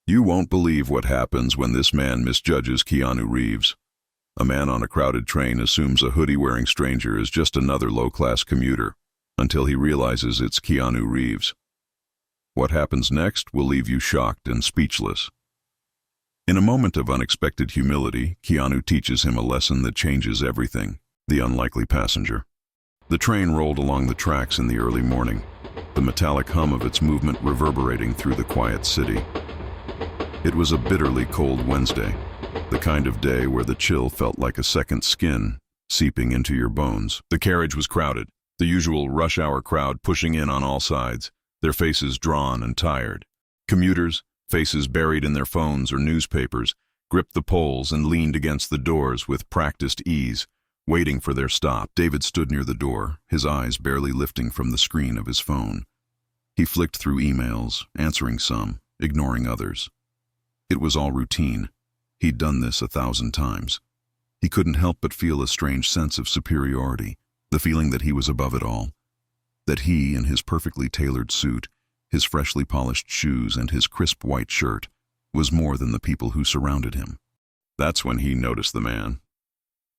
You won't believe what happens when this man misjudges Keanu Reeves. A man on a crowded train assumes a hoodie-wearing stranger is just another low-class commuter, until he realizes it's Keanu Reeves. What happens next will leave you shocked and speechless. In a moment of unexpected humility, Keanu teaches him a lesson that changes everything: the unlikely passenger. The train rolled along the tracks in the early morning, the metallic hum of its movement reverberating through the quiet city. It was a bitterly cold Wednesday, the kind of day where the chill felt like a second skin seeping into your bones. The carriage was crowded, the usual rush-hour crowd pushing in on all sides, their faces drawn and tired. Commuters, faces buried in their phones or newspapers, gripped the poles and leaned against the doors with practiced ease, waiting for their stop. David stood near the door, his eyes barely lifting from the screen of his phone. He flicked through emails, answering some, ignoring others. It was all routine. He'd done this 1,000 times. He couldn't help but feel a strange sense of superiority, the feeling that he was above it all. That he, in his perfectly tailored suit, his freshly polished shoes and his crisp white shirt, was more than the people who surrounded him. That's when he noticed the man.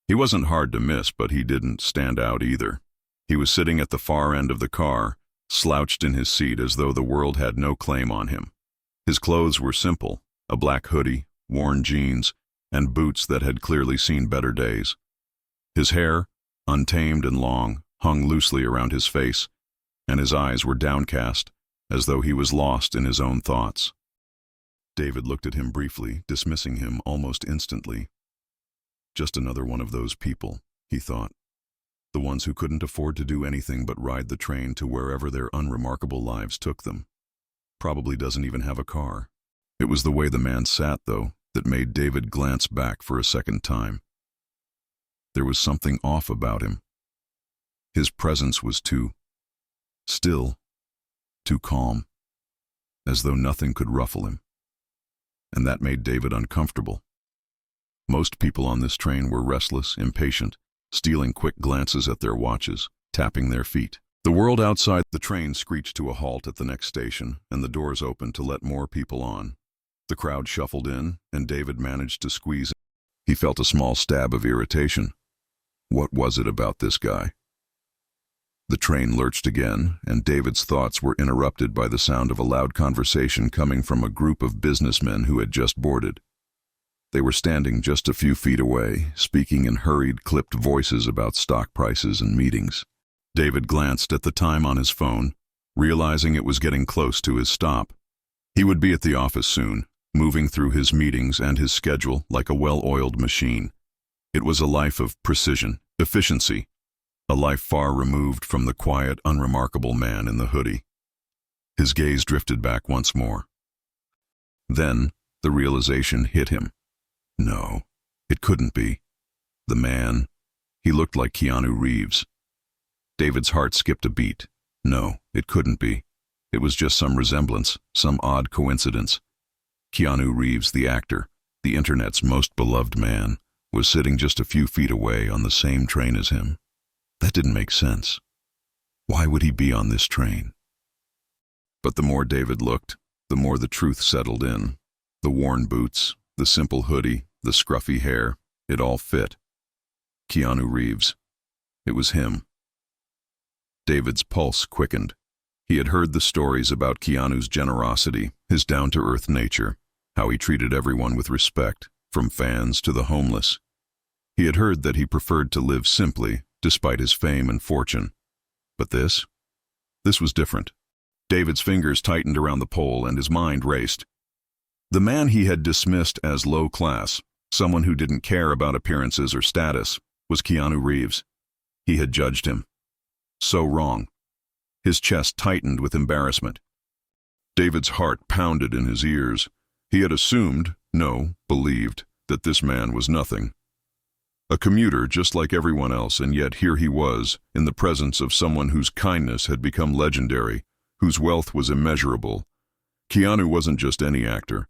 He wasn't hard to miss, but he didn't stand out either. He was sitting at the far end of the car, slouched in his seat as though the world had no claim on him. His clothes were simple: a black hoodie, worn jeans, and boots that had clearly seen better days. His hair, untamed and long, hung loosely around his face, and his eyes were downcast, as though he was lost in his own thoughts. David looked at him briefly, dismissing him almost instantly. Just another one of those people, he thought. The ones who couldn't afford to do anything but ride the train to wherever their unremarkable lives took them. Probably doesn't even have a car. It was the way the man sat, though, that made David glance back for a second time. There was something off about him. His presence was too still, too calm, as though nothing could ruffle him. And that made David uncomfortable. Most people on this train were restless, impatient, stealing quick glances at their watches, tapping their feet. The world outside the train screeched to a halt at the next station, and the doors opened to let more people on. The crowd shuffled in, and David managed to squeeze in. He felt a small stab of irritation. What was it about this guy? The train lurched again, and David's thoughts were interrupted by the sound of a loud conversation coming from a group of businessmen who had just boarded. They were standing just a few feet away, speaking in hurried, clipped voices about stock prices and meetings. David glanced at the time on his phone, realizing it was getting close to his stop. He would be at the office soon, moving through his meetings and his schedule like a well-oiled machine. It was a life of precision, efficiency, a life far removed from the quiet, unremarkable man in the hoodie. His gaze drifted back once more. Then, the realization hit him. No, it couldn't be. The man, he looked like Keanu Reeves. David's heart skipped a beat. No, it couldn't be. It was just some resemblance, some odd coincidence. Keanu Reeves, the actor, the internet's most beloved man, was sitting just a few feet away on the same train as him. That didn't make sense. Why would he be on this train? But the more David looked, the more the truth settled in. The worn boots, the simple hoodie, the scruffy hair, it all fit. Keanu Reeves. It was him. David's pulse quickened. He had heard the stories about Keanu's generosity, his down-to-earth nature, how he treated everyone with respect, from fans to the homeless. He had heard that he preferred to live simply, despite his fame and fortune. But this was different. David's fingers tightened around the pole and his mind raced. The man he had dismissed as low class, someone who didn't care about appearances or status, was Keanu Reeves. He had judged him. So wrong. His chest tightened with embarrassment. David's heart pounded in his ears. He had assumed, no, believed, that this man was nothing. A commuter just like everyone else, and yet here he was, in the presence of someone whose kindness had become legendary, whose wealth was immeasurable. Keanu wasn't just any actor.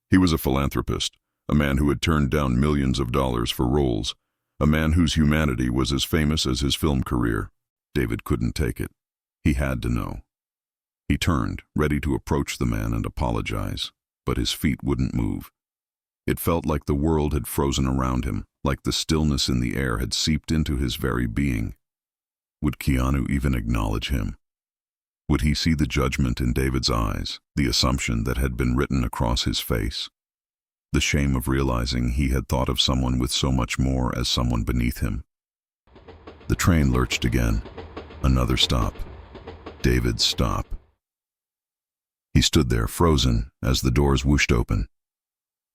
He was a philanthropist, a man who had turned down millions of dollars for roles, a man whose humanity was as famous as his film career. David couldn't take it. He had to know. He turned, ready to approach the man and apologize. but his feet wouldn't move. It felt like the world had frozen around him, like the stillness in the air had seeped into his very being. Would Keanu even acknowledge him? Would he see the judgment in David's eyes, the assumption that had been written across his face? The shame of realizing he had thought of someone with so much more as someone beneath him. The train lurched again. Another stop. David's stop. He stood there, frozen, as the doors whooshed open.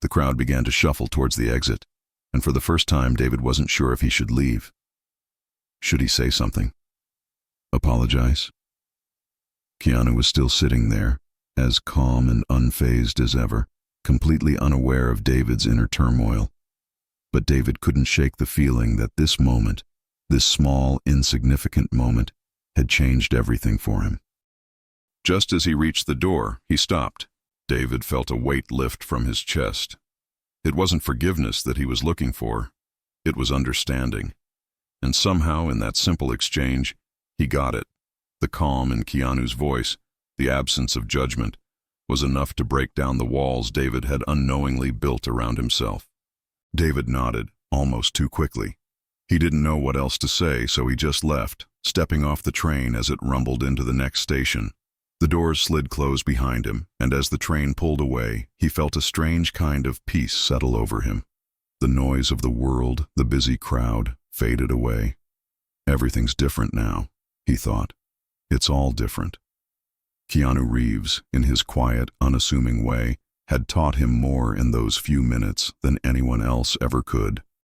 The crowd began to shuffle towards the exit, and for the first time David wasn't sure if he should leave. Should he say something? Apologize? Keanu was still sitting there, as calm and unfazed as ever, completely unaware of David's inner turmoil. But David couldn't shake the feeling that this moment, this small, insignificant moment, had changed everything for him. Just as he reached the door, he stopped. David felt a weight lift from his chest. It wasn't forgiveness that he was looking for. It was understanding. And somehow, in that simple exchange, he got it. The calm in Keanu's voice, the absence of judgment, was enough to break down the walls David had unknowingly built around himself. David nodded, almost too quickly. He didn't know what else to say, so he just left, stepping off the train as it rumbled into the next station. The doors slid closed behind him, and as the train pulled away, he felt a strange kind of peace settle over him. The noise of the world, the busy crowd, faded away. Everything's different now, he thought. It's all different. Keanu Reeves, in his quiet, unassuming way, had taught him more in those few minutes than anyone else ever could.